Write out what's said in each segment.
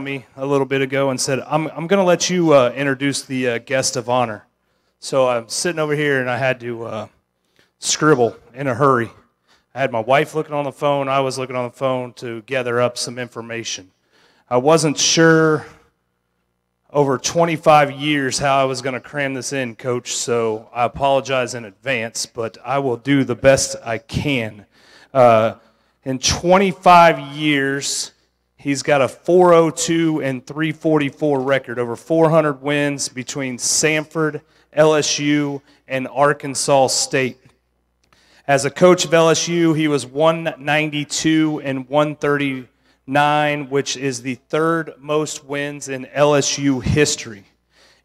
me a little bit ago and said, I'm going to let you introduce the guest of honor. So I'm sitting over here and I had to scribble in a hurry. I had my wife looking on the phone. I was looking on the phone to gather up some information. I wasn't sure over 25 years how I was going to cram this in, Coach, so I apologize in advance, but I will do the best I can. In 25 years, he's got a 402 and 344 record, over 400 wins between Samford, LSU, and Arkansas State. As a coach of LSU, he was 192 and 139, which is the third most wins in LSU history.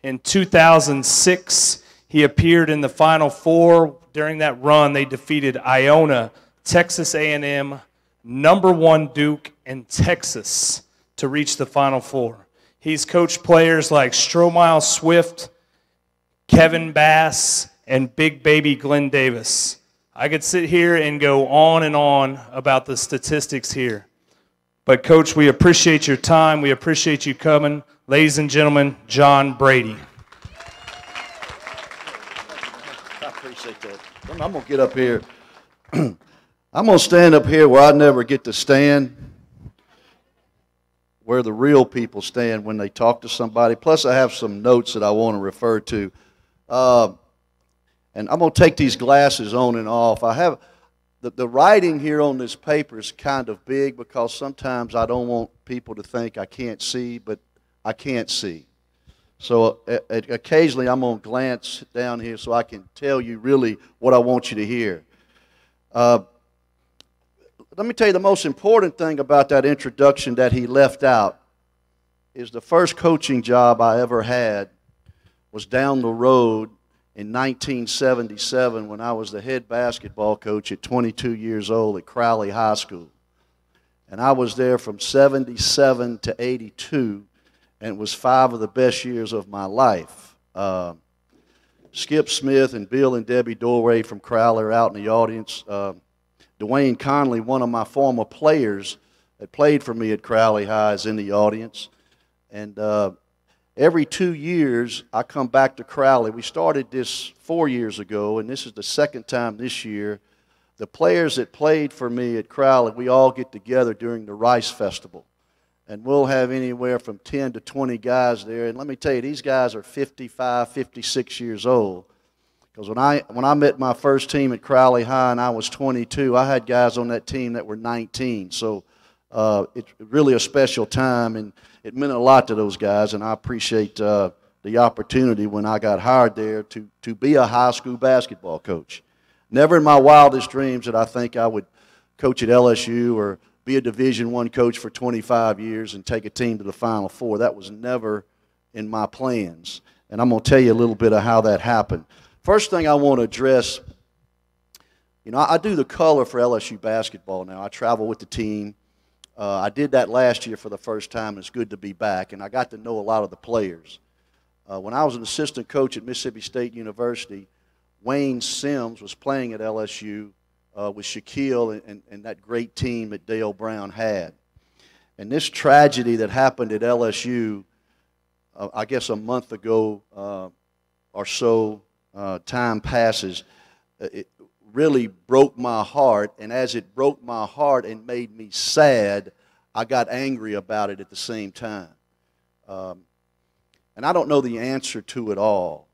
In 2006, he appeared in the Final Four. During that run, they defeated Iona, Texas A&M, #1 Duke, and Texas to reach the Final Four. He's coached players like Stromile Swift, Kevin Bass, and Big Baby Glenn Davis. I could sit here and go on and on about the statistics here. But, Coach, we appreciate your time. We appreciate you coming. Ladies and gentlemen, John Brady. I appreciate that. I'm going to get up here. I'm going to stand up here where I never get to stand, where the real people stand when they talk to somebody. Plus, I have some notes that I want to refer to. And I'm going to take these glasses on and off. I have the writing here on this paper is kind of big because sometimes I don't want people to think I can't see, but I can't see. So occasionally I'm going to glance down here so I can tell you really what I want you to hear. Let me tell you the most important thing about that introduction that he left out is the first coaching job I ever had was down the road in 1977 when I was the head basketball coach at 22 years old at Crowley High School. And I was there from 77 to 82, and it was 5 of the best years of my life. Skip Smith and Bill and Debbie Dorway from Crowley are out in the audience. Dwayne Conley, one of my former players that played for me at Crowley High, is in the audience. And every 2 years, I come back to Crowley. We started this 4 years ago, and this is the second time this year. The players that played for me at Crowley, we all get together during the Rice Festival. And we'll have anywhere from 10 to 20 guys there. And let me tell you, these guys are 55, 56 years old. Because when I met my first team at Crowley High and I was 22, I had guys on that team that were 19. So it's really a special time, and it meant a lot to those guys, and I appreciate the opportunity when I got hired there to be a high school basketball coach. Never in my wildest dreams did I think I would coach at LSU or be a Division I coach for 25 years and take a team to the Final Four. That was never in my plans, and I'm going to tell you a little bit of how that happened. First thing I want to address, I do the color for LSU basketball now. I travel with the team. I did that last year for the first time. It's good to be back, and I got to know a lot of the players. When I was an assistant coach at Mississippi State University, Wayne Sims was playing at LSU with Shaquille and that great team that Dale Brown had. And this tragedy that happened at LSU, I guess a month ago or so, time passes, it really broke my heart, and as it broke my heart and made me sad, I got angry about it at the same time. And I don't know the answer to it all,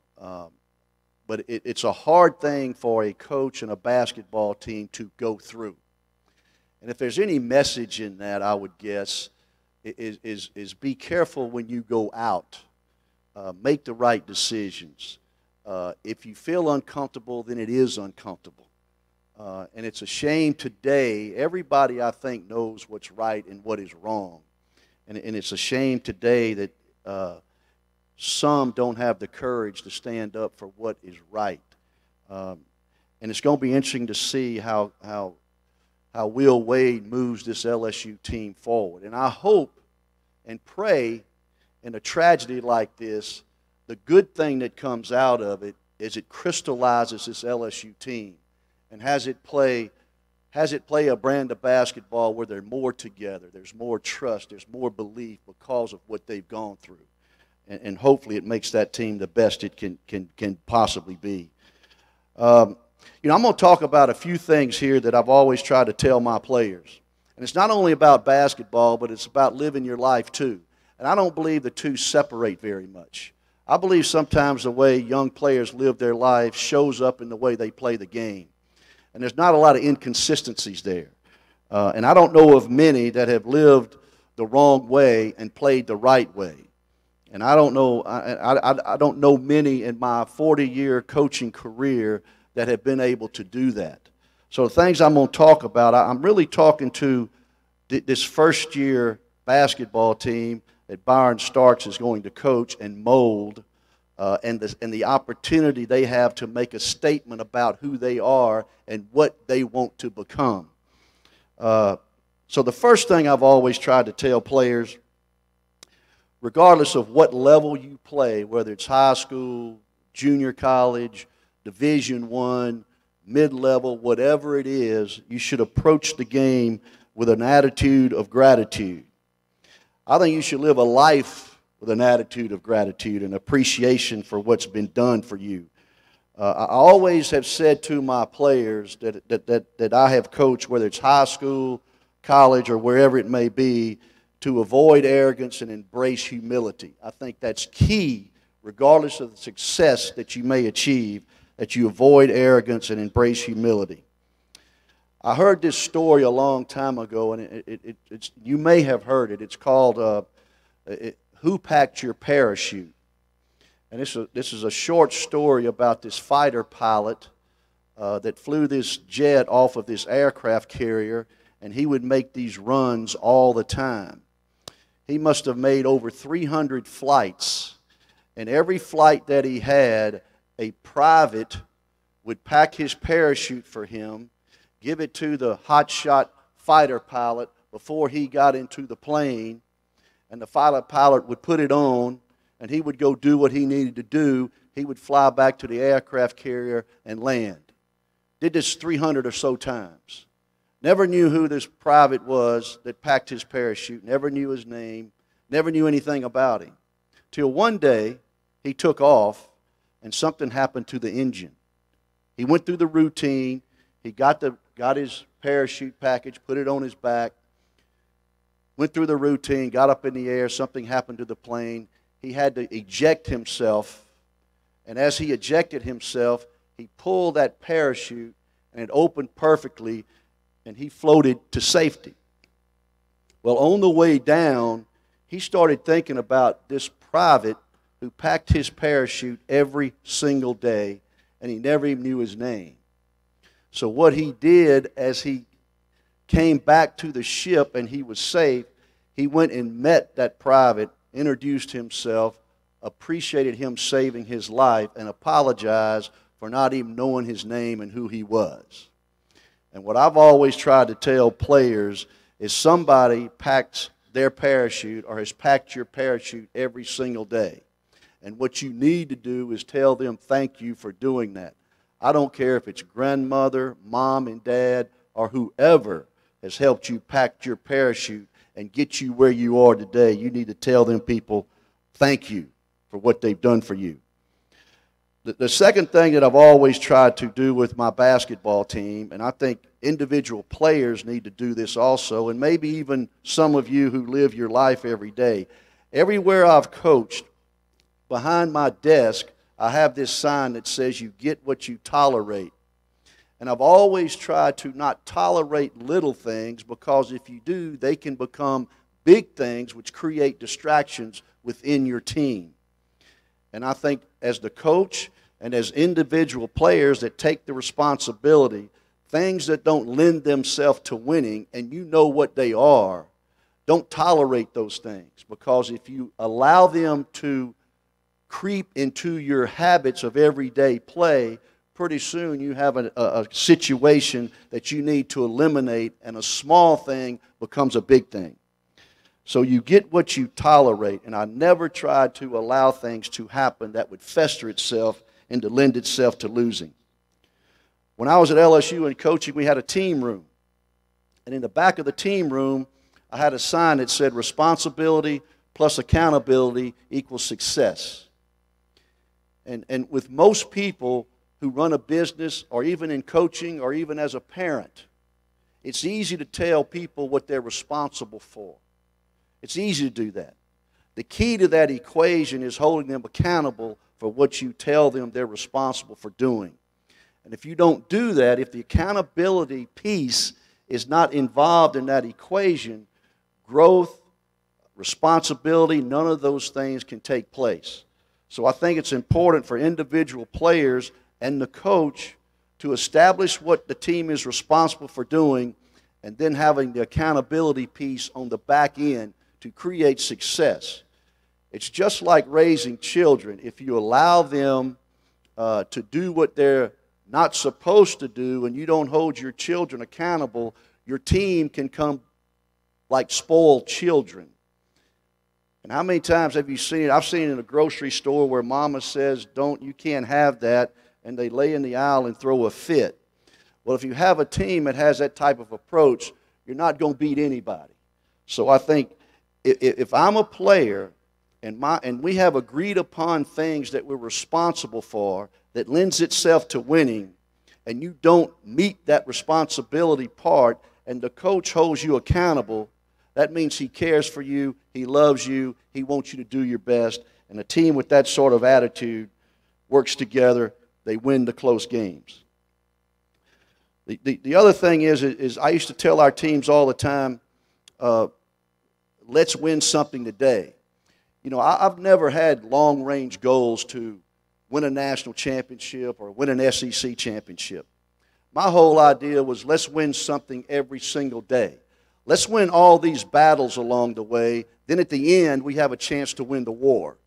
but it's a hard thing for a coach and a basketball team to go through. And if there's any message in that, I would guess, is be careful when you go out. Make the right decisions. If you feel uncomfortable, then it is uncomfortable. And it's a shame today. Everybody, I think, knows what's right and what is wrong. And it's a shame today that some don't have the courage to stand up for what is right. And it's going to be interesting to see how Will Wade moves this LSU team forward. And I hope and pray in a tragedy like this, the good thing that comes out of it is it crystallizes this LSU team and has it play has it play a brand of basketball where they're more together, there's more trust, there's more belief because of what they've gone through. And hopefully it makes that team the best it can possibly be. I'm going to talk about a few things here that I've always tried to tell my players. And it's not only about basketball, but it's about living your life too. And I don't believe the two separate very much. I believe sometimes the way young players live their life shows up in the way they play the game. And there's not a lot of inconsistencies there. And I don't know of many that have lived the wrong way and played the right way. And I don't know many in my 40-year coaching career that have been able to do that. So the things I'm going to talk about, I'm really talking to this first-year basketball team that Byron Starks is going to coach and mold, and the opportunity they have to make a statement about who they are and what they want to become. So the first thing I've always tried to tell players, regardless of what level you play, whether it's high school, junior college, Division I, mid-level, whatever it is, you should approach the game with an attitude of gratitude. I think you should live a life with an attitude of gratitude and appreciation for what's been done for you. I always have said to my players that I have coached, whether it's high school, college, or wherever it may be, to avoid arrogance and embrace humility. I think that's key, regardless of the success that you may achieve, that you avoid arrogance and embrace humility. I heard this story a long time ago, and you may have heard it. It's called Who Packed Your Parachute? And this is a short story about this fighter pilot that flew this jet off of this aircraft carrier, and he would make these runs all the time. He must have made over 300 flights, and every flight that he had, a private would pack his parachute for him, give it to the hotshot fighter pilot before he got into the plane, and the fighter pilot would put it on, and he would go do what he needed to do. He would fly back to the aircraft carrier and land. Did this 300 or so times. Never knew who this private was that packed his parachute, never knew his name, never knew anything about him. Till one day, he took off, and something happened to the engine. He went through the routine. He got his parachute package, put it on his back, went through the routine, got up in the air, something happened to the plane. He had to eject himself, and as he ejected himself, he pulled that parachute, and it opened perfectly, and he floated to safety. Well, on the way down, he started thinking about this private who packed his parachute every single day, and he never even knew his name. So what he did as he came back to the ship and he was safe, he went and met that private, introduced himself, appreciated him saving his life, and apologized for not even knowing his name and who he was. And what I've always tried to tell players is somebody packs their parachute or has packed your parachute every single day. And what you need to do is tell them thank you for doing that. I don't care if it's grandmother, mom and dad, or whoever has helped you pack your parachute and get you where you are today. You need to tell them people thank you for what they've done for you. The second thing that I've always tried to do with my basketball team, and I think individual players need to do this also, and maybe even some of you who live your life every day. Everywhere I've coached, behind my desk, I have this sign that says, you get what you tolerate. And I've always tried to not tolerate little things, because if you do, they can become big things which create distractions within your team. And I think as the coach and as individual players that take the responsibility, things that don't lend themselves to winning, and you know what they are, don't tolerate those things. Because if you allow them to creep into your habits of everyday play, pretty soon you have a situation that you need to eliminate, and a small thing becomes a big thing. So you get what you tolerate, and I never tried to allow things to happen that would fester itself and to lend itself to losing. When I was at LSU and coaching, we had a team room. And in the back of the team room, I had a sign that said responsibility plus accountability equals success. And with most people who run a business, or even in coaching, or even as a parent, it's easy to tell people what they're responsible for. It's easy to do that. The key to that equation is holding them accountable for what you tell them they're responsible for doing. And if you don't do that, if the accountability piece is not involved in that equation, growth, responsibility, none of those things can take place. So I think it's important for individual players and the coach to establish what the team is responsible for doing, and then having the accountability piece on the back end to create success. It's just like raising children. If you allow them to do what they're not supposed to do and you don't hold your children accountable, your team can come like spoiled children. And how many times have you seen it? I've seen it in a grocery store where mama says, you can't have that, and they lay in the aisle and throw a fit. Well, if you have a team that has that type of approach, you're not going to beat anybody. So I think if I'm a player and we have agreed upon things that we're responsible for that lends itself to winning, and you don't meet that responsibility part, and the coach holds you accountable, that means he cares for you, he loves you, he wants you to do your best. And a team with that sort of attitude works together, they win the close games. The other thing is I used to tell our teams all the time, let's win something today. You know, I've never had long-range goals to win a national championship or win an SEC championship. My whole idea was let's win something every single day. Let's win all these battles along the way. Then at the end, we have a chance to win the war.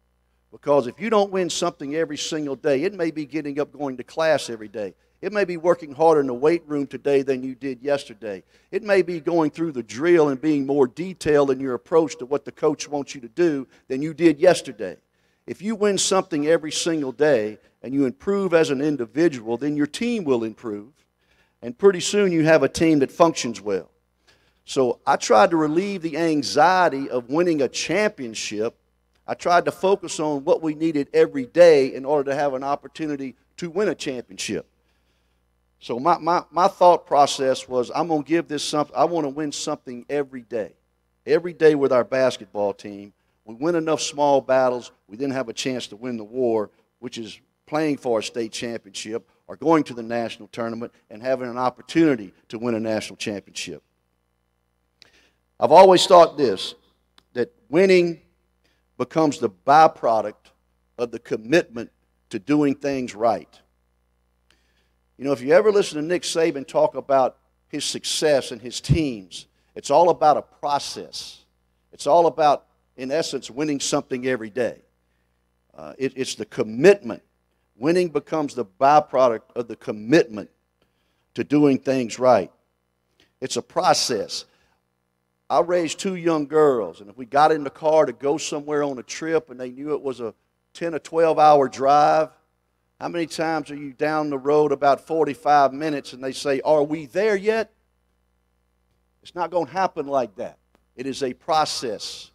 Because if you don't win something every single day, it may be getting up going to class every day. It may be working harder in the weight room today than you did yesterday. It may be going through the drill and being more detailed in your approach to what the coach wants you to do than you did yesterday. If you win something every single day and you improve as an individual, then your team will improve. And pretty soon you have a team that functions well. So I tried to relieve the anxiety of winning a championship. I tried to focus on what we needed every day in order to have an opportunity to win a championship. So my thought process was, I'm going to give this something. I want to win something every day. Every day with our basketball team. We win enough small battles, we then have a chance to win the war, which is playing for a state championship or going to the national tournament and having an opportunity to win a national championship. I've always thought this, that winning becomes the byproduct of the commitment to doing things right. You know, if you ever listen to Nick Saban talk about his success and his teams, it's all about a process. It's all about, in essence, winning something every day. It's the commitment. Winning becomes the byproduct of the commitment to doing things right. It's a process. I raised two young girls, and if we got in the car to go somewhere on a trip and they knew it was a 10 or 12-hour drive, how many times are you down the road about 45 minutes and they say, are we there yet? It's not going to happen like that. It is a process.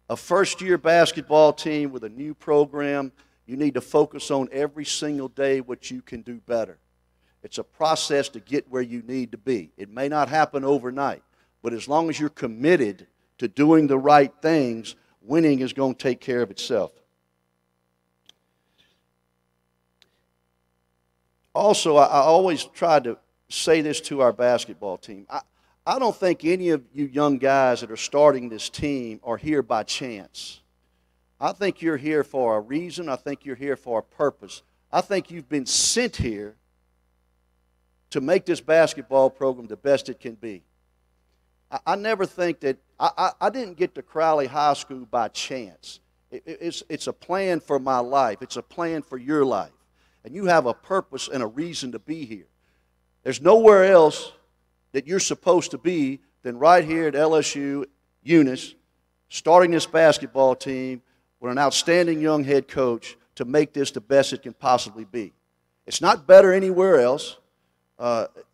A first-year basketball team with a new program, you need to focus on every single day what you can do better. It's a process to get where you need to be. It may not happen overnight, but as long as you're committed to doing the right things, winning is going to take care of itself. Also, I always try to say this to our basketball team. I don't think any of you young guys that are starting this team are here by chance. I think you're here for a reason. I think you're here for a purpose. I think you've been sent here to make this basketball program the best it can be. I never think that I didn't get to Crowley High School by chance. It's a plan for my life. It's a plan for your life. And you have a purpose and a reason to be here. There's nowhere else that you're supposed to be than right here at LSU Eunice, starting this basketball team with an outstanding young head coach to make this the best it can possibly be. It's not better anywhere else.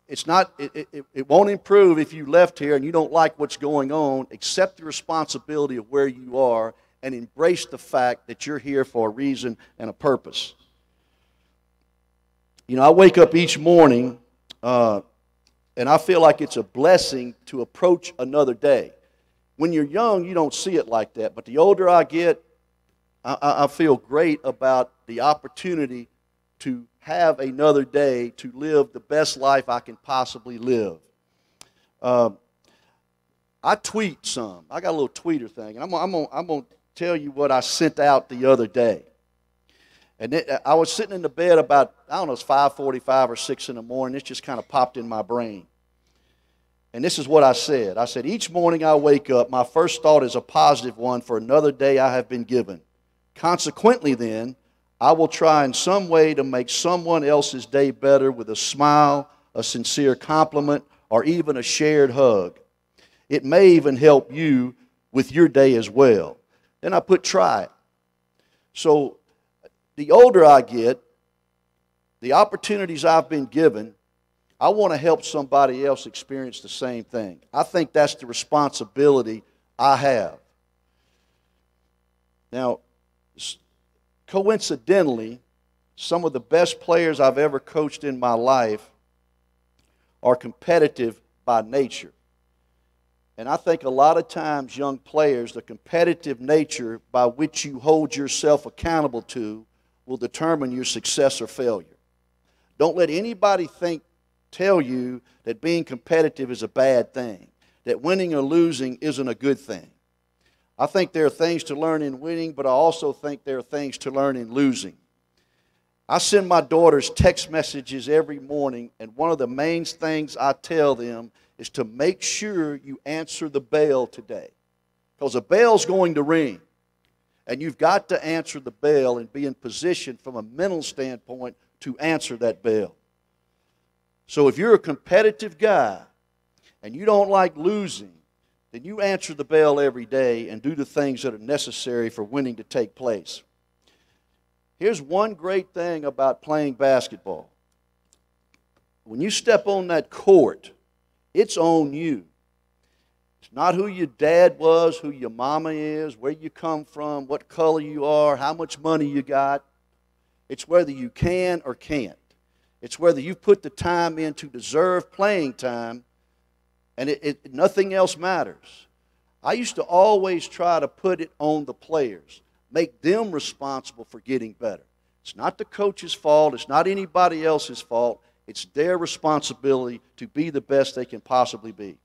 it won't improve if you left here and you don't like what's going on. Accept the responsibility of where you are and embrace the fact that you're here for a reason and a purpose. You know, I wake up each morning and I feel like it's a blessing to approach another day. When you're young, you don't see it like that. But the older I get, I feel great about the opportunity to have another day to live the best life I can possibly live. I tweet some. I got a little tweeter thing. And I'm going to tell you what I sent out the other day. And I was sitting in the bed about, I don't know, it's 5:45 or 6 in the morning. This just kind of popped in my brain. And this is what I said. I said, each morning I wake up, my first thought is a positive one for another day I have been given. Consequently, then, I will try in some way to make someone else's day better with a smile, a sincere compliment, or even a shared hug. It may even help you with your day as well. Then I put try it. So the older I get, the opportunities I've been given, I want to help somebody else experience the same thing. I think that's the responsibility I have. Now, coincidentally, some of the best players I've ever coached in my life are competitive by nature. And I think a lot of times, young players, the competitive nature by which you hold yourself accountable to will determine your success or failure. Don't let anybody tell you that being competitive is a bad thing, that winning or losing isn't a good thing. I think there are things to learn in winning, but I also think there are things to learn in losing. I send my daughters text messages every morning, and one of the main things I tell them is to make sure you answer the bell today, because the bell's going to ring, and you've got to answer the bell and be in position from a mental standpoint to answer that bell. So if you're a competitive guy and you don't like losing, then you answer the bell every day and do the things that are necessary for winning to take place. Here's one great thing about playing basketball. When you step on that court, it's on you. It's not who your dad was, who your mama is, where you come from, what color you are, how much money you got. It's whether you can or can't. It's whether you've put the time in to deserve playing time, and nothing else matters. I used to always try to put it on the players, make them responsible for getting better. It's not the coach's fault. It's not anybody else's fault. It's their responsibility to be the best they can possibly be.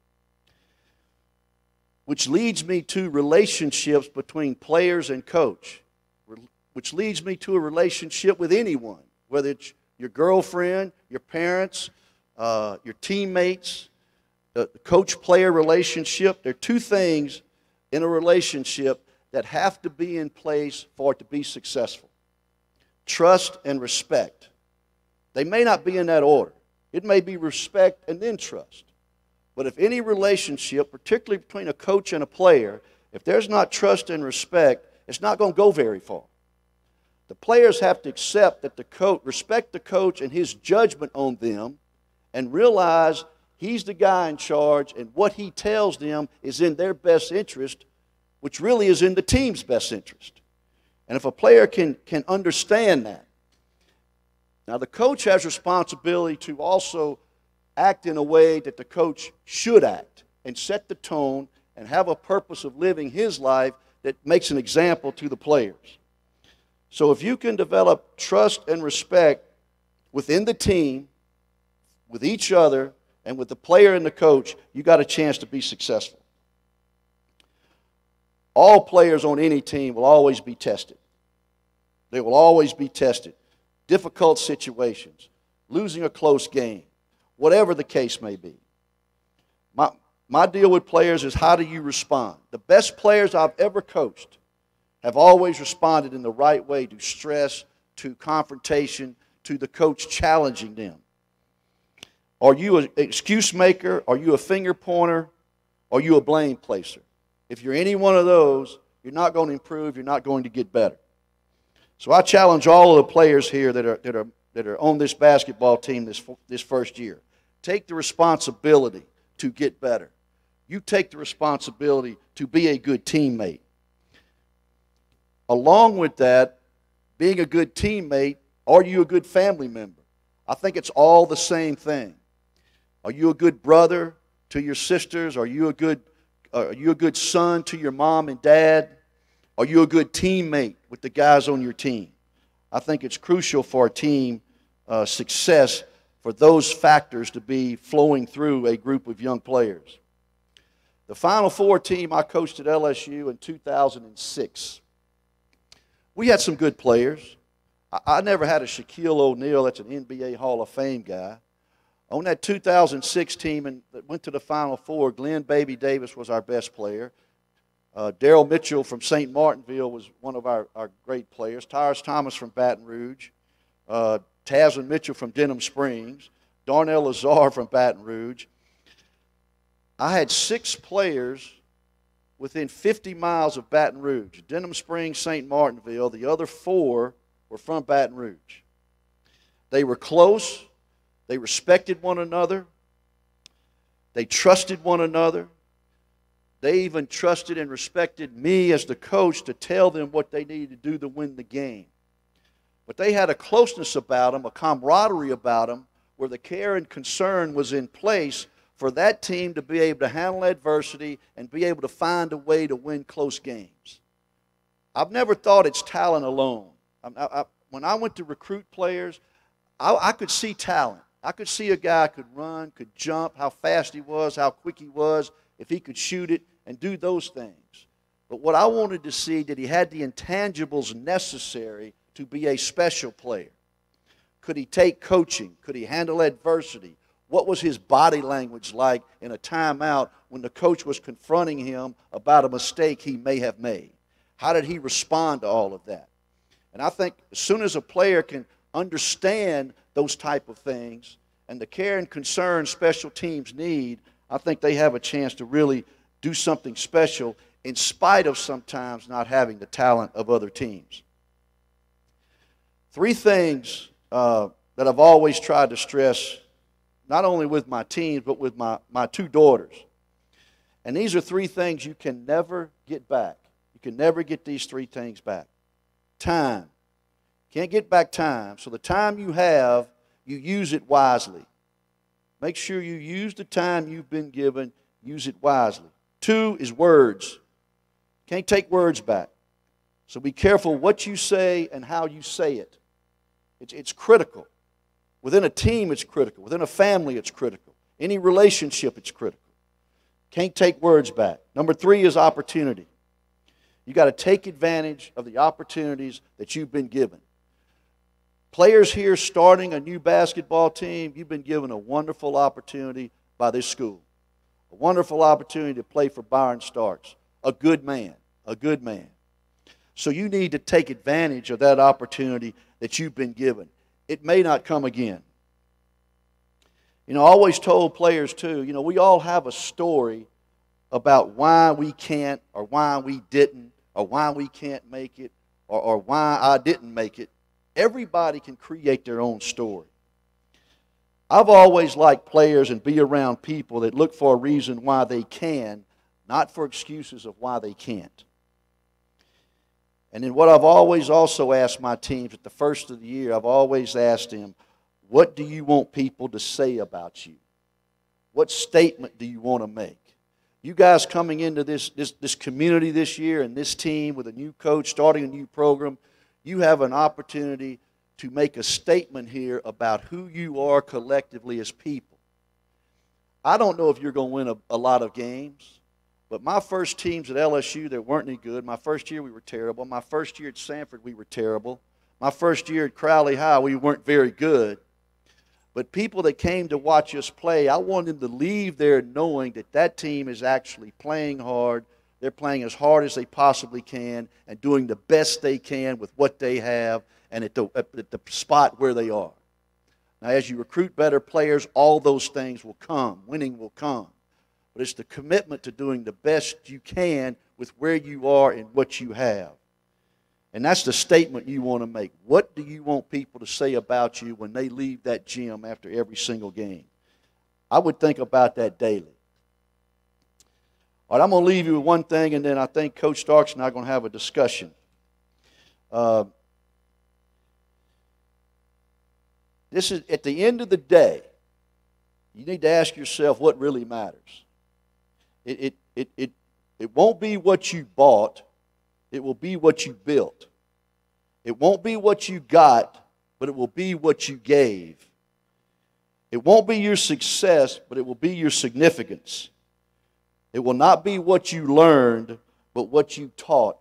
Which leads me to relationships between players and coach, which leads me to a relationship with anyone, whether it's your girlfriend, your parents, your teammates, the coach-player relationship. There are two things in a relationship that have to be in place for it to be successful: trust and respect. They may not be in that order. It may be respect and then trust. But if any relationship, particularly between a coach and a player, if there's not trust and respect, it's not going to go very far. The players have to accept that the coach, respect the coach and his judgment on them, and realize he's the guy in charge, and what he tells them is in their best interest, which really is in the team's best interest. And if a player can understand that, now the coach has responsibility to also act in a way that the coach should act and set the tone and have a purpose of living his life that makes an example to the players. So if you can develop trust and respect within the team, with each other, and with the player and the coach, you got a chance to be successful. All players on any team will always be tested. They will always be tested. Difficult situations, losing a close game, whatever the case may be. My deal with players is, how do you respond? The best players I've ever coached have always responded in the right way to stress, to confrontation, to the coach challenging them. Are you an excuse maker? Are you a finger pointer? Are you a blame placer? If you're any one of those, you're not going to improve. You're not going to get better. So I challenge all of the players here that are on this basketball team this first year. take the responsibility to get better. You take the responsibility to be a good teammate. Along with that, being a good teammate, are you a good family member? I think it's all the same thing. Are you a good brother to your sisters? Are you a good son to your mom and dad? Are you a good teammate with the guys on your team? I think it's crucial for a team success for those factors to be flowing through a group of young players. The Final Four team I coached at LSU in 2006. We had some good players. I never had a Shaquille O'Neal, that's an NBA Hall of Fame guy. On that 2006 team that went to the Final Four, Glenn "Baby" Davis was our best player. Daryl Mitchell from St. Martinville was one of our great players. Tyrus Thomas from Baton Rouge. Tazlin Mitchell from Denham Springs. Darnell Lazar from Baton Rouge. I had 6 players within 50 miles of Baton Rouge. Denham Springs, St. Martinville. The other 4 were from Baton Rouge. They were close. They respected one another. They trusted one another. They even trusted and respected me as the coach to tell them what they needed to do to win the game. But they had a closeness about them, a camaraderie about them, where the care and concern was in place for that team to be able to handle adversity and be able to find a way to win close games. I've never thought it's talent alone. When I went to recruit players, I could see talent. I could see a guy could run, could jump, how fast he was, how quick he was, if he could shoot it and do those things. But what I wanted to see, that he had the intangibles necessary to be a special player. Could he take coaching? Could he handle adversity? What was his body language like in a timeout when the coach was confronting him about a mistake he may have made? How did he respond to all of that? And I think as soon as a player can understand those type of things and the care and concern special teams need, I think they have a chance to really do something special in spite of sometimes not having the talent of other teams. 3 things that I've always tried to stress, not only with my teams, but with my 2 daughters. And these are 3 things you can never get back. You can never get these 3 things back. Time. Can't get back time. So the time you have, you use it wisely. Make sure you use the time you've been given, use it wisely. 2 is words. Can't take words back. So be careful what you say and how you say it. It's critical. Within a team, it's critical. Within a family, it's critical. Any relationship, it's critical. Can't take words back. Number 3 is opportunity. You got to take advantage of the opportunities that you've been given. Players here starting a new basketball team, you've been given a wonderful opportunity by this school. A wonderful opportunity to play for Byron Starks. A good man. A good man. So you need to take advantage of that opportunity that you've been given. It may not come again. I always told players too, we all have a story about why we can't or why we didn't or why we can't make it or why I didn't make it. Everybody can create their own story. I've always liked players and be around people that look for a reason why they can, not for excuses of why they can't. And then what I've always also asked my teams at the first of the year, I've always asked them, what do you want people to say about you? What statement do you want to make? You guys coming into this community this year and this team with a new coach, starting a new program, you have an opportunity to make a statement here about who you are collectively as people. I don't know if you're going to win a lot of games. But my first teams at LSU, they weren't any good. My first year, we were terrible. My first year at Sanford, we were terrible. My first year at Crowley High, we weren't very good. But people that came to watch us play, I wanted them to leave there knowing that that team is actually playing hard. They're playing as hard as they possibly can and doing the best they can with what they have and at the spot where they are. Now, as you recruit better players, all those things will come. Winning will come. But it's the commitment to doing the best you can with where you are and what you have. And that's the statement you want to make. What do you want people to say about you when they leave that gym after every single game? I would think about that daily. All right, I'm going to leave you with one thing, and then I think Coach Starks and I are going to have a discussion. This is, at the end of the day, you need to ask yourself what really matters. It won't be what you bought. It will be what you built. It won't be what you got, but it will be what you gave. It won't be your success, but it will be your significance. It will not be what you learned, but what you taught.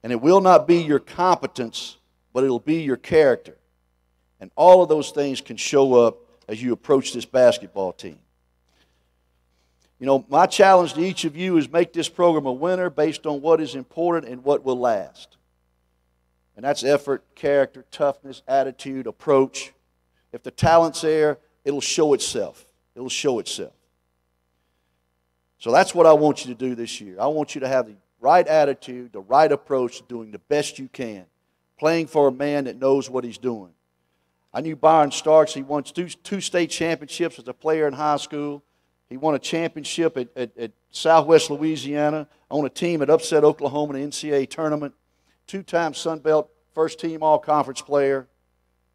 And it will not be your competence, but it will be your character. And all of those things can show up as you approach this basketball team. You know, my challenge to each of you is make this program a winner based on what is important and what will last. And that's effort, character, toughness, attitude, approach. If the talent's there, it'll show itself. It'll show itself. So that's what I want you to do this year. I want you to have the right attitude, the right approach to doing the best you can, playing for a man that knows what he's doing. I knew Byron Starks. He won two state championships as a player in high school. He won a championship at Southwest Louisiana on a team that upset Oklahoma in the NCAA tournament. Two-time Sun Belt first-team all-conference player,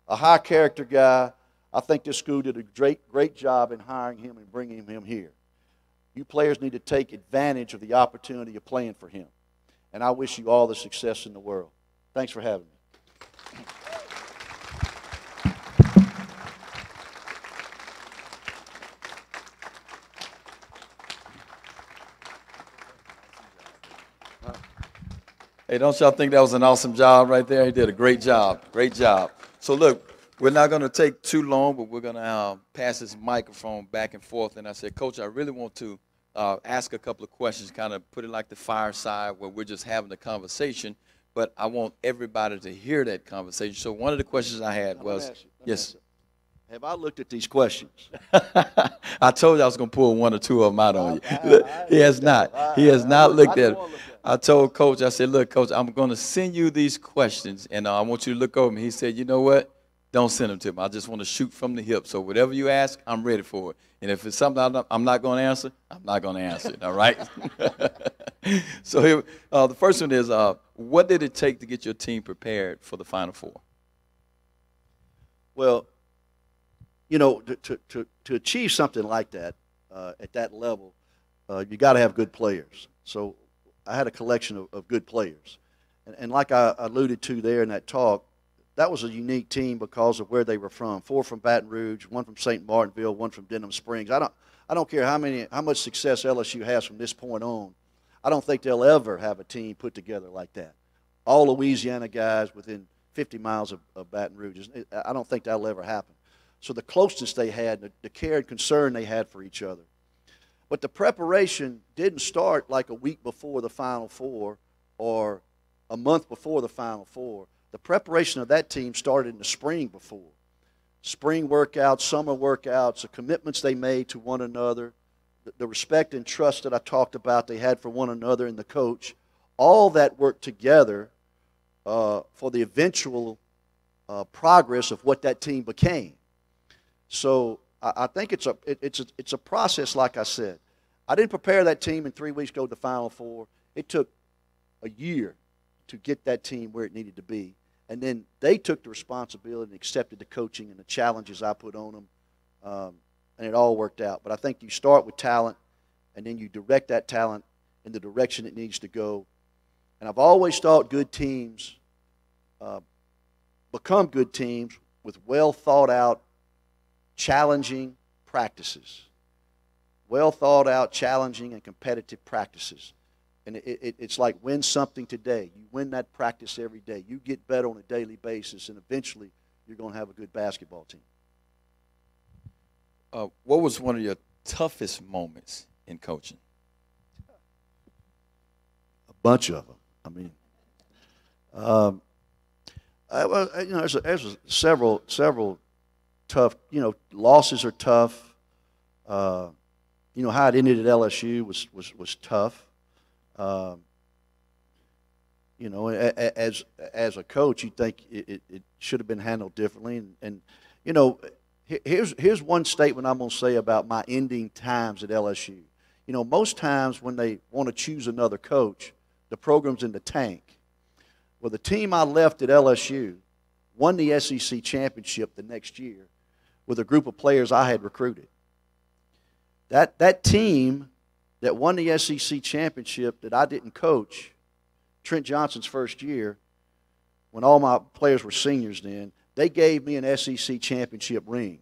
a high-character guy. I think this school did a great job in hiring him and bringing him here. You players need to take advantage of the opportunity of playing for him. And I wish you all the success in the world. Thanks for having me. Hey, don't y'all think that was an awesome job right there? He did a great job. Great job. So, look, we're not going to take too long, but we're going to pass this microphone back and forth. And I said, Coach, I really want to ask a couple of questions, kind of put it like the fireside where we're just having a conversation, but I want everybody to hear that conversation. So one of the questions I had was, yes. Have I looked at these questions? I told you I was going to pull one or two of them out on you. He has not. He has not looked at it. I told Coach, I said, look, Coach, I'm going to send you these questions, and I want you to look over them. He said, you know what? Don't send them to me. I just want to shoot from the hip. So whatever you ask, I'm ready for it. And if it's something I'm not going to answer, I'm not going to answer it, all right? So here, the first one is, what did it take to get your team prepared for the Final Four? Well, you know, to achieve something like that at that level, you got to have good players. So I had a collection of good players. And like I alluded to there in that talk, that was a unique team because of where they were from. 4 from Baton Rouge, 1 from St. Martinville, 1 from Denham Springs. I don't care how much success LSU has from this point on. I don't think they'll ever have a team put together like that. All Louisiana guys within 50 miles of Baton Rouge. I don't think that'll ever happen. So the closeness they had, the care and concern they had for each other. But the preparation didn't start like a week before the Final Four or a month before the Final Four. The preparation of that team started in the spring before. Spring workouts, summer workouts, the commitments they made to one another, the respect and trust that I talked about they had for one another and the coach, all that worked together for the eventual progress of what that team became. So I think it's a process, like I said. I didn't prepare that team in 3 weeks to go to the Final Four. It took a year to get that team where it needed to be. And then they took the responsibility and accepted the coaching and the challenges I put on them, and it all worked out. But I think you start with talent, and then you direct that talent in the direction it needs to go. And I've always thought good teams become good teams with well-thought-out, challenging practices. Well-thought-out, challenging, and competitive practices. And it's like win something today. You win that practice every day. You get better on a daily basis, and eventually you're going to have a good basketball team. What was one of your toughest moments in coaching? A bunch of them. I mean, there's several tough. You know, losses are tough. How it ended at LSU was tough. As a coach, you think it should have been handled differently. And Here's one statement I'm going to say about my ending times at LSU. You know, most times when they want to choose another coach, the program's in the tank. Well, the team I left at LSU won the SEC championship the next year with a group of players I had recruited. That team that won the SEC championship that I didn't coach, Trent Johnson's first year, when all my players were seniors then, they gave me an SEC championship ring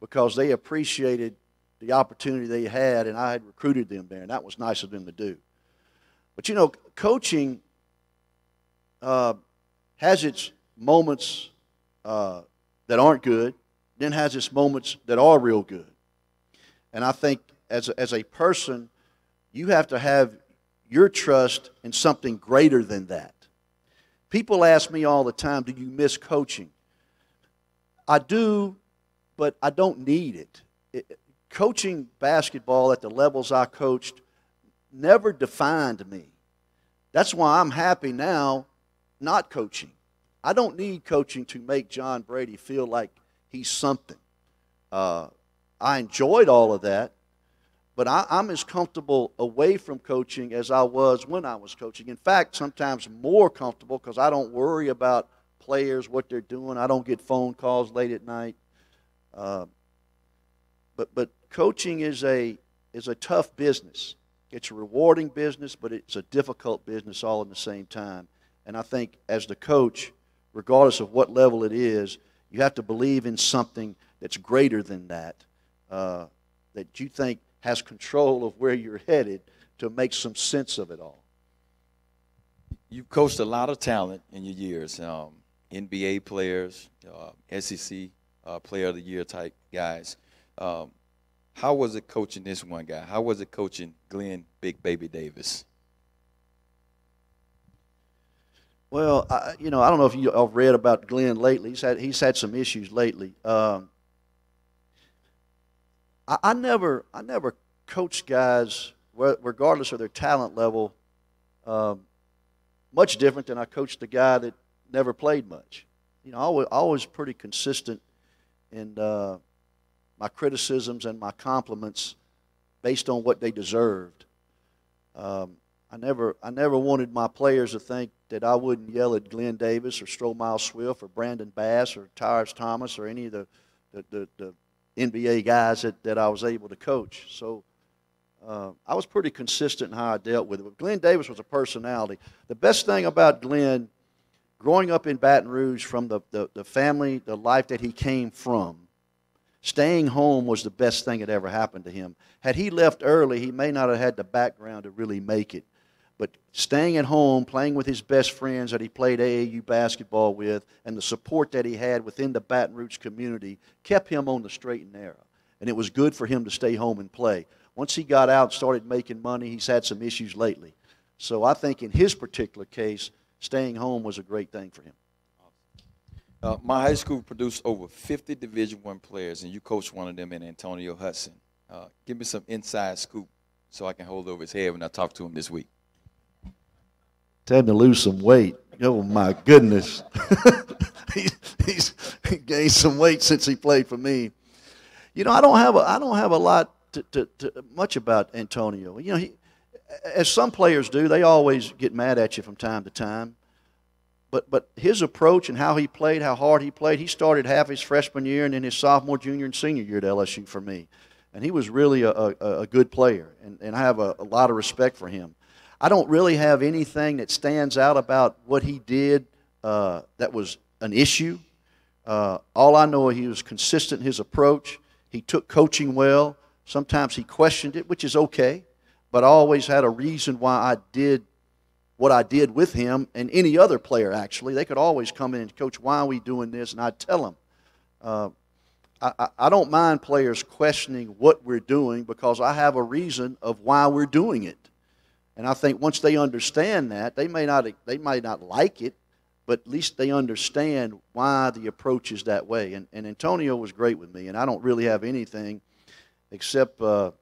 because they appreciated the opportunity they had, and I had recruited them there, and that was nice of them to do. But, you know, coaching has its moments that aren't good, then has its moments that are real good. And I think as a person, you have to have your trust in something greater than that. People ask me all the time, do you miss coaching? I do, but I don't need it. Coaching basketball at the levels I coached never defined me. That's why I'm happy now not coaching. I don't need coaching to make John Brady feel like he's something. I enjoyed all of that, but I'm as comfortable away from coaching as I was when I was coaching. In fact, sometimes more comfortable because I don't worry about players, what they're doing. I don't get phone calls late at night. But coaching is a tough business. It's a rewarding business, but it's a difficult business all in the same time. And I think as the coach, regardless of what level it is, you have to believe in something that's greater than that, that you think has control of where you're headed to make some sense of it all. You've coached a lot of talent in your years, NBA players, SEC Player of the Year type guys. How was it coaching this one guy? How was it coaching Glenn Big Baby Davis? Well, I don't know if you have read about Glenn lately. He's had some issues lately. I never coached guys, regardless of their talent level, much different than I coached the guy that never played much. You know, I was pretty consistent in my criticisms and my compliments based on what they deserved. I never wanted my players to think that I wouldn't yell at Glenn Davis or Stromile Swift or Brandon Bass or Tyrus Thomas or any of the NBA guys that I was able to coach. So I was pretty consistent in how I dealt with it. But Glenn Davis was a personality. The best thing about Glenn, growing up in Baton Rouge from the family, the life that he came from, staying home was the best thing that ever happened to him. Had he left early, he may not have had the background to really make it. But staying at home, playing with his best friends that he played AAU basketball with, and the support that he had within the Baton Rouge community kept him on the straight and narrow. And it was good for him to stay home and play. Once he got out and started making money, he's had some issues lately. So I think in his particular case, staying home was a great thing for him. My high school produced over 50 Division I players, and you coached one of them in Antonio Hudson. Give me some inside scoop so I can hold over his head when I talk to him this week. Had to lose some weight. Oh my goodness, he's gained some weight since he played for me. You know, I don't have a lot to much about Antonio. You know, as some players do, they always get mad at you from time to time. But his approach and how he played, how hard he played, he started half his freshman year and then his sophomore, junior, and senior year at LSU for me. And he was really a good player, and I have a lot of respect for him. I don't really have anything that stands out about what he did that was an issue. All I know is he was consistent in his approach. He took coaching well. Sometimes he questioned it, which is okay, but I always had a reason why I did what I did with him and any other player, actually. They could always come in and, Coach, why are we doing this? And I'd tell them. I don't mind players questioning what we're doing because I have a reason of why we're doing it. And I think once they understand that, they might not like it, but at least they understand why the approach is that way. And Antonio was great with me, and I don't really have anything except he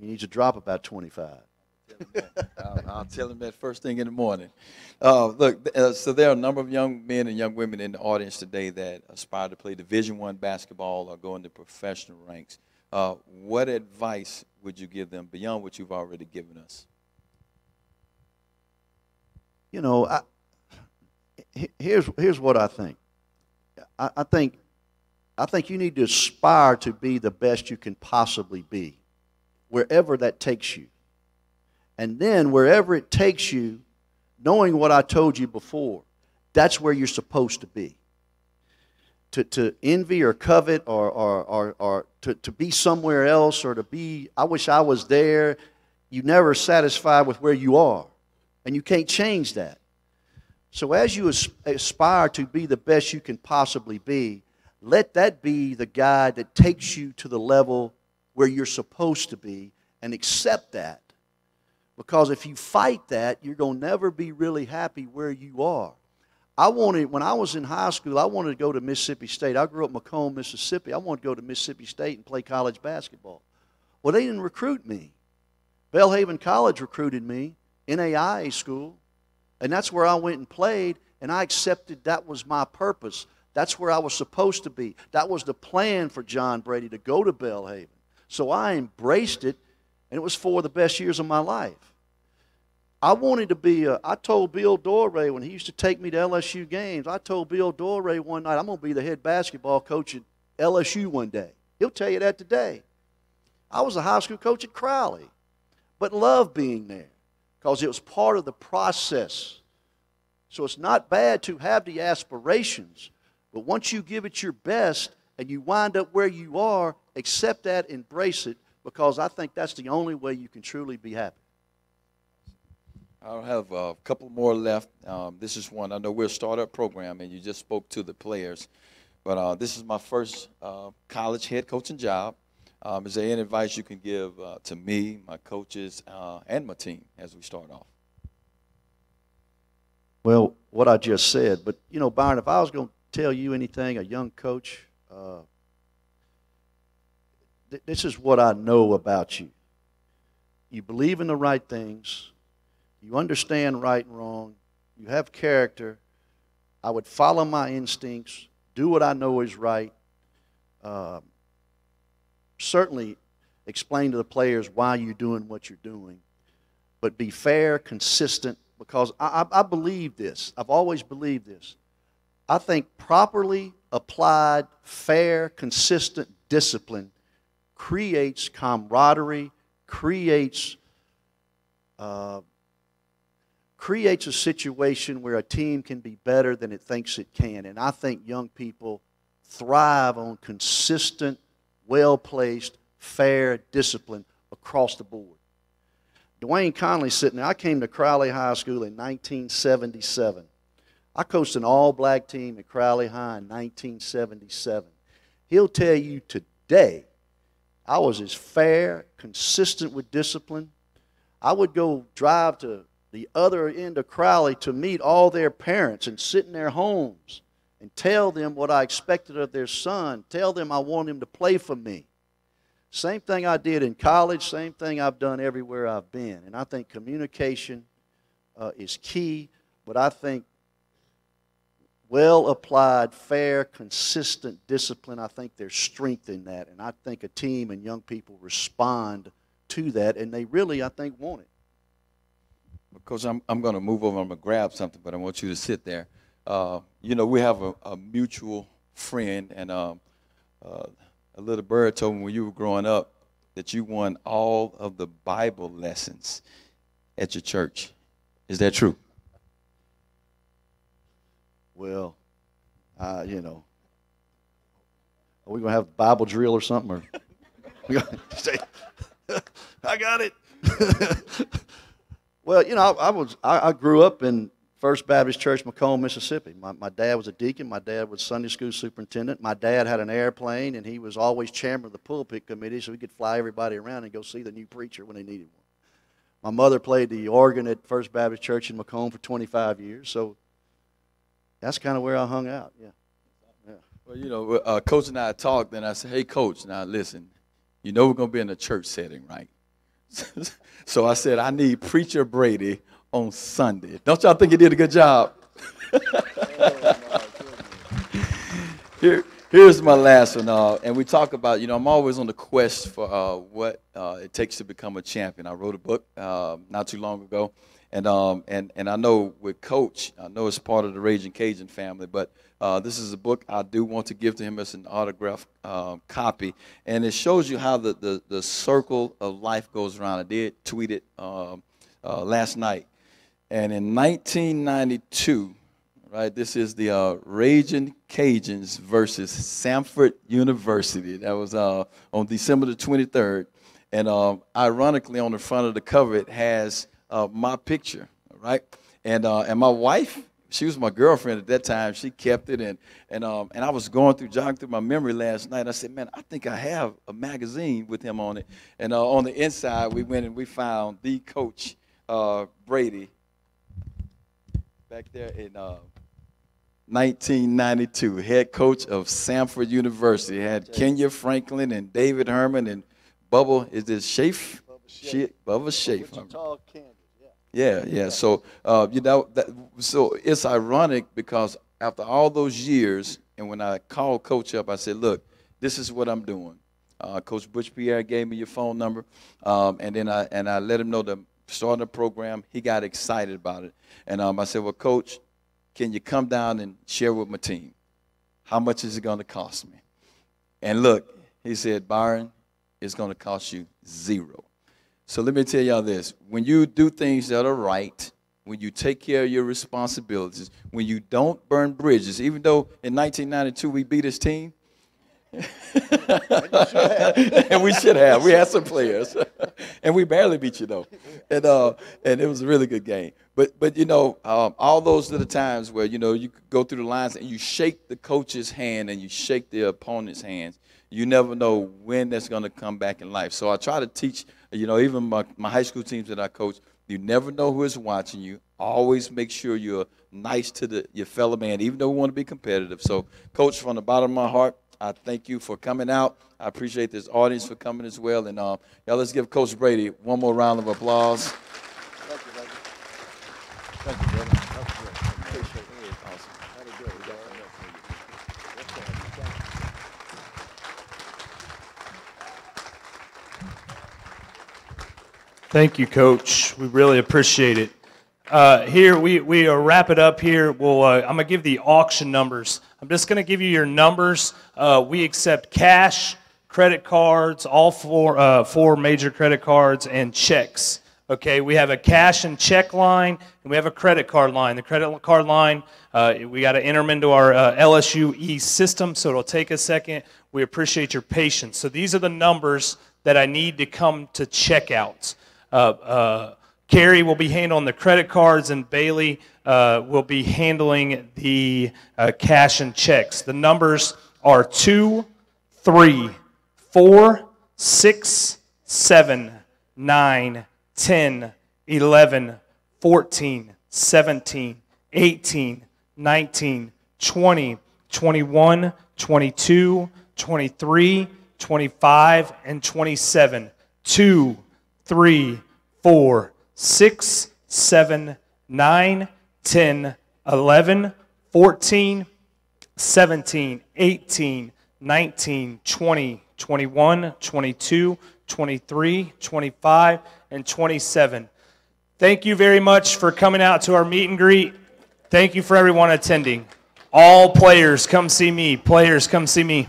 needs to drop about 25. I'll tell him that first thing in the morning. So there are a number of young men and young women in the audience today that aspire to play Division I basketball or go into professional ranks. What advice would you give them beyond what you've already given us? You know, here's what I think. I think you need to aspire to be the best you can possibly be, wherever that takes you. And then wherever it takes you, knowing what I told you before, that's where you're supposed to be. To envy or covet or to be somewhere else or to be, I wish I was there, you're never satisfied with where you are. And you can't change that. So as you aspire to be the best you can possibly be, let that be the guide that takes you to the level where you're supposed to be, and accept that. Because if you fight that, you're going to never be really happy where you are. When I was in high school, I wanted to go to Mississippi State. I grew up in Macomb, Mississippi. I wanted to go to Mississippi State and play college basketball. Well, they didn't recruit me. Belhaven College recruited me, NAIA school, and that's where I went and played, and I accepted that was my purpose. That's where I was supposed to be. That was the plan for John Brady, to go to Belhaven. So I embraced it, and it was 4 of the best years of my life. I wanted to be I told Bill Dorey when he used to take me to LSU games, I told Bill Dorey one night, I'm going to be the head basketball coach at LSU one day. He'll tell you that today. I was a high school coach at Crowley, but loved being there because it was part of the process. So it's not bad to have the aspirations, but once you give it your best and you wind up where you are, accept that, embrace it, because I think that's the only way you can truly be happy. I'll have a couple more left. This is one. I know we're a startup program, and you just spoke to the players. But this is my first college head coaching job. Is there any advice you can give to me, my coaches, and my team as we start off? Well, what I just said. But, you know, Byron, if I was going to tell you anything, a young coach, this is what I know about you. You believe in the right things. You understand right and wrong. You have character. I would follow my instincts, do what I know is right. Certainly explain to the players why you're doing what you're doing. But be fair, consistent, because I believe this. I've always believed this. I think properly applied, fair, consistent discipline creates camaraderie, creates a situation where a team can be better than it thinks it can. And I think young people thrive on consistent, well-placed, fair discipline across the board. Dwayne Conley's sitting there. I came to Crowley High School in 1977. I coached an all-black team at Crowley High in 1977. He'll tell you today, I was as fair, consistent with discipline. I would go drive to the other end of Crowley to meet all their parents and sit in their homes and tell them what I expected of their son, tell them I want him to play for me. Same thing I did in college, same thing I've done everywhere I've been. And I think communication is key, but I think well-applied, fair, consistent discipline, I think there's strength in that. And I think a team and young people respond to that, and they really, I think, want it. Coach, I'm going to move over. I'm going to grab something, but I want you to sit there. You know, we have a mutual friend, and a little bird told me when you were growing up that you won all of the Bible lessons at your church. Is that true? Well, you know, are we going to have Bible drill or something? Or we gonna say, I got it. Well, you know, I grew up in First Baptist Church, Macomb, Mississippi. My dad was a deacon. My dad was Sunday school superintendent. My dad had an airplane, and he was always chairman of the pulpit committee, so he could fly everybody around and go see the new preacher when they needed one. My mother played the organ at First Baptist Church in Macomb for 25 years, so that's kind of where I hung out, yeah. Well, you know, Coach and I talked, and I said, hey, Coach, now listen, you know we're going to be in a church setting, right? So I said, I need Preacher Brady on Sunday. Don't y'all think he did a good job? Here's my last one. And we talk about, I'm always on the quest for what it takes to become a champion. I wrote a book not too long ago. And I know with Coach, I know it's part of the Raging Cajun family, but this is a book I do want to give to him as an autographed copy. And it shows you how the circle of life goes around. I did tweet it last night. And in 1992, right, this is the Raging Cajuns versus Samford University. That was on December the 23rd. And ironically, on the front of the cover, it has my picture, right? And my wife, she was my girlfriend at that time. She kept it, and I was jogging through my memory last night. I said, man, I think I have a magazine with him on it. And on the inside, we went and we found the Coach Brady back there in 1992, head coach of Samford University. Had Kenya Franklin and David Herman and Bubba. Is this Schaaf? Bubba Schaaf. Yeah. So so it's ironic because after all those years, and when I called Coach up, I said, "Look, this is what I'm doing." Coach Butch Pierre gave me your phone number, and then I let him know that starting the program. He got excited about it, and I said, "Well, Coach, can you come down and share with my team? How much is it going to cost me?" And look, he said, "Byron, it's going to cost you $0." So let me tell y'all this. When you do things that are right, when you take care of your responsibilities, when you don't burn bridges, even though in 1992 we beat his team, and we should have. We had some players, and we barely beat you though, and it was a really good game. But all those are the times where you go through the lines and you shake the coach's hand and you shake the opponent's hands. You never know when that's going to come back in life. So I try to teach, even my high school teams that I coach. You never know who is watching you. Always make sure you're nice to your fellow man, even though we want to be competitive. So, Coach, from the bottom of my heart, I thank you for coming out. I appreciate this audience for coming as well. And y'all, let's give Coach Brady one more round of applause. Thank you, brother. Thank you, brother. Appreciate it. Awesome. That'll do it. We got some help for you. Thank you, Coach. We really appreciate it. Here, we wrap it up here. I'm going to give the auction numbers. I'm just going to give you your numbers. We accept cash, credit cards, all four major credit cards, and checks. Okay, we have a cash and check line, and we have a credit card line. The credit card line, we got to enter them into our LSUE system, so it'll take a second. We appreciate your patience. So these are the numbers that I need to come to checkouts. Carrie will be handling the credit cards, and Bailey will be handling the cash and checks. The numbers are 2, 3, 4, 6, 7, 9, 10, 11, 14, 17, 18, 19, 20, 21, 22, 23, 25, and 27. 2, 3, 4, 6, 7, 9, 10, 11, 14, 17, 18, 19, 20, 21, 22, 23, 25, and 27. Thank you very much for coming out to our meet and greet. Thank you for everyone attending. All players, come see me. Players, come see me.